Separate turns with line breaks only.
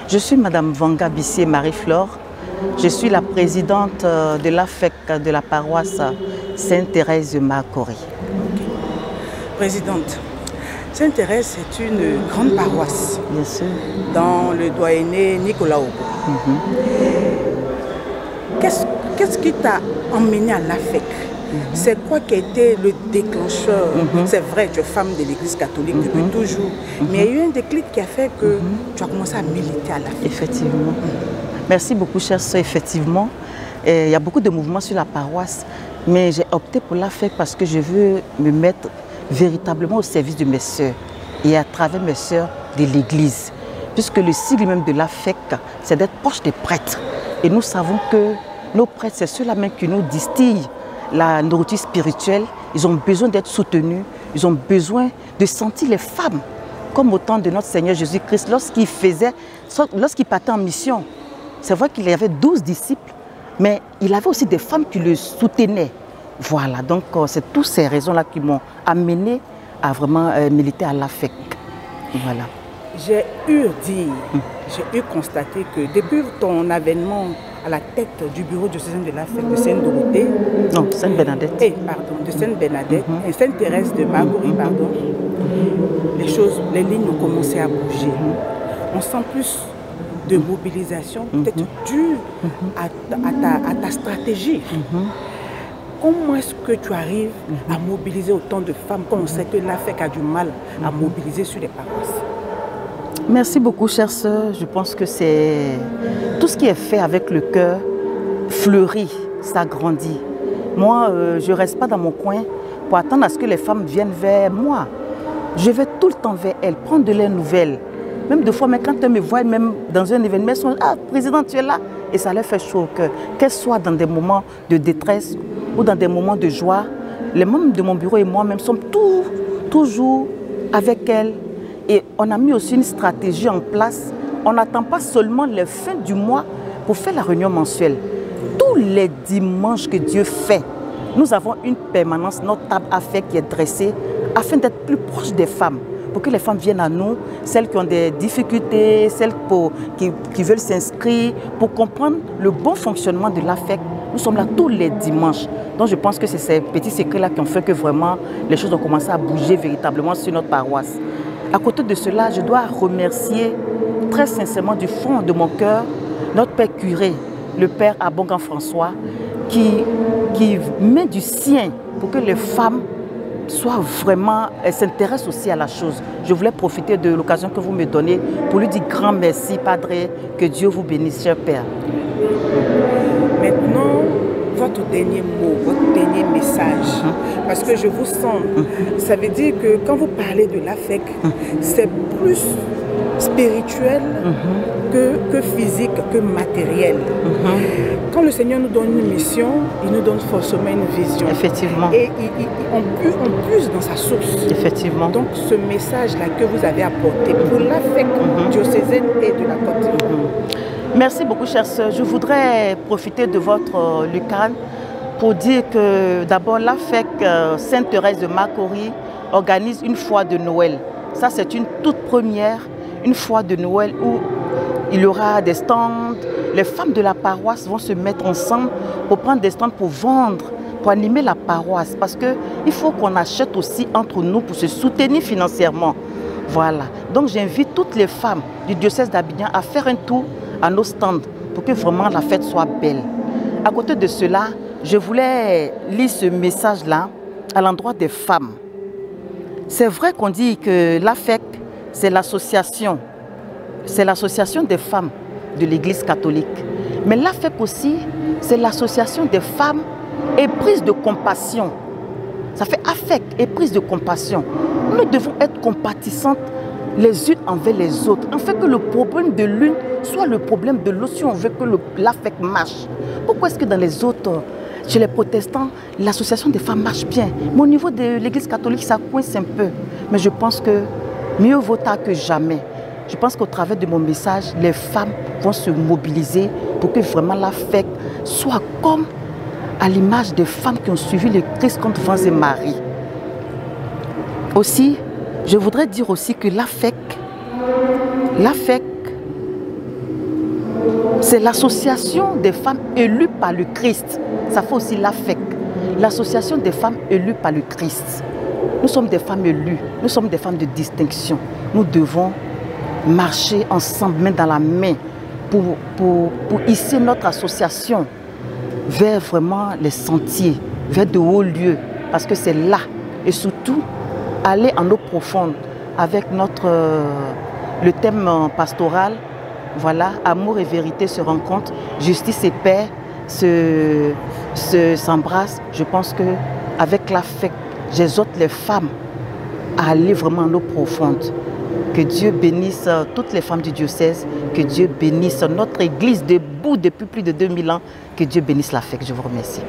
Je suis Madame Vanga Bissier Marie-Flore. Je suis la présidente de l'AFEC de la paroisse Sainte-Thérèse de Makori.
Présidente, Sainte-Thérèse est une grande paroisse.
Bien sûr.
Dans le doyenné Nicolas Ogo. Qu'est-ce qui t'a emmené à l'AFEC? C'est quoi qui a été le déclencheur? C'est vrai, tu es femme de l'Église catholique depuis toujours, mais il y a eu un déclic qui a fait que tu as commencé à militer à l'AFEC.
Effectivement. Merci beaucoup, chère sœur. Effectivement, il y a beaucoup de mouvements sur la paroisse, mais j'ai opté pour l'AFEC parce que je veux me mettre véritablement au service de mes sœurs et à travers mes sœurs de l'Église. Puisque le sigle même de l'AFEC, c'est d'être proche des prêtres. Et nous savons que nos prêtres, c'est ceux-là même qui nous distillent la nourriture spirituelle. Ils ont besoin d'être soutenus, ils ont besoin de sentir les femmes comme au temps de notre Seigneur Jésus-Christ lorsqu'il partait en mission. C'est vrai qu'il y avait 12 disciples, mais il avait aussi des femmes qui le soutenaient. Voilà, donc c'est toutes ces raisons-là qui m'ont amené à vraiment militer à l'AFEC. Voilà.
J'ai eu constaté que depuis ton avènement à la tête du bureau diocésain de l'AFEC de Sainte-Dorothée,
non, Sainte-Bernadette.
De Sainte-Bernadette et Sainte-Thérèse de Makori, les lignes ont commencé à bouger. On sent plus de mobilisation, peut-être due à ta stratégie. Comment est-ce que tu arrives à mobiliser autant de femmes quand on sait que l'AFEC a du mal à mobiliser sur les paroisses?
Merci beaucoup, chère sœur. Je pense que c'est tout ce qui est fait avec le cœur fleurit, ça grandit. Moi, je ne reste pas dans mon coin pour attendre à ce que les femmes viennent vers moi. Je vais tout le temps vers elles, prendre de leurs nouvelles. Même des fois, mais quand elles me voient, même dans un événement, elles sont « Ah, président, tu es là !» Et ça leur fait chaud au cœur. Qu'elles soient dans des moments de détresse ou dans des moments de joie, les membres de mon bureau et moi-même sommes toujours avec elles. Et on a mis aussi une stratégie en place. On n'attend pas seulement les fins du mois pour faire la réunion mensuelle. Tous les dimanches que Dieu fait, nous avons une permanence, notre table AFEC qui est dressée afin d'être plus proche des femmes. Pour que les femmes viennent à nous, celles qui ont des difficultés, celles qui veulent s'inscrire, pour comprendre le bon fonctionnement de l'AFEC. Nous sommes là tous les dimanches. Donc je pense que c'est ces petits secrets-là qui ont fait que vraiment les choses ont commencé à bouger véritablement sur notre paroisse. À côté de cela, je dois remercier très sincèrement du fond de mon cœur notre Père curé, le Père Abongan François, qui met du sien pour que les femmes s'intéressent aussi à la chose. Je voulais profiter de l'occasion que vous me donnez pour lui dire grand merci, Padre, que Dieu vous bénisse, cher Père.
Maintenant, votre dernier mot, votre dernier message, parce que je vous sens, ça veut dire que quand vous parlez de l'AFEC, c'est plus spirituel que physique, que matériel. Quand le Seigneur nous donne une mission, il nous donne forcément une vision.
Effectivement.
Et on puise dans sa source.
Effectivement.
Donc ce message-là que vous avez apporté pour l'AFEC diocésaine et de la Côte.
Merci beaucoup, chère sœur. Je voudrais profiter de votre lucane pour dire que d'abord l'AFEC Sainte-Thérèse de Makori organise une foire de Noël. Ça, c'est une toute première, une foire de Noël où il y aura des stands. Les femmes de la paroisse vont se mettre ensemble pour prendre des stands pour vendre, pour animer la paroisse. Parce qu'il faut qu'on achète aussi entre nous pour se soutenir financièrement. Voilà. Donc j'invite toutes les femmes du diocèse d'Abidjan à faire un tour à nos stands pour que vraiment la fête soit belle. À côté de cela, je voulais lire ce message-là à l'endroit des femmes. C'est vrai qu'on dit que l'AFEC, c'est l'association des femmes de l'Église catholique. Mais l'AFEC aussi, c'est l'association des femmes éprises de compassion. Ça fait AFEC, éprise de compassion. Nous devons être compatissantes les unes envers les autres, afin que le problème de l'une soit le problème de l'autre, si on veut que l'AFEC marche. Pourquoi est-ce que dans les autres, chez les protestants, l'association des femmes marche bien, mais au niveau de l'Église catholique, ça coince un peu. Mais je pense que mieux vaut tard que jamais. Je pense qu'au travers de mon message, les femmes vont se mobiliser pour que vraiment l'AFEC soit comme à l'image des femmes qui ont suivi le Christ contre vents et marées. Aussi, je voudrais dire aussi que l'AFEC C'est l'association des femmes élues par le Christ. Ça fait aussi l'AFEC. L'association des femmes élues par le Christ. Nous sommes des femmes élues, nous sommes des femmes de distinction. Nous devons marcher ensemble, main dans la main, pour hisser notre association vers vraiment les sentiers, vers de hauts lieux, parce que c'est là, et surtout, aller en eau profonde avec le thème pastoral, voilà, amour et vérité se rencontrent, justice et paix s'embrassent. Je pense qu'avec l'AFEC, j'exhorte les femmes à aller vraiment en eau profonde. Que Dieu bénisse toutes les femmes du diocèse, que Dieu bénisse notre église debout depuis plus de 2000 ans, que Dieu bénisse l'AFEC. Je vous remercie.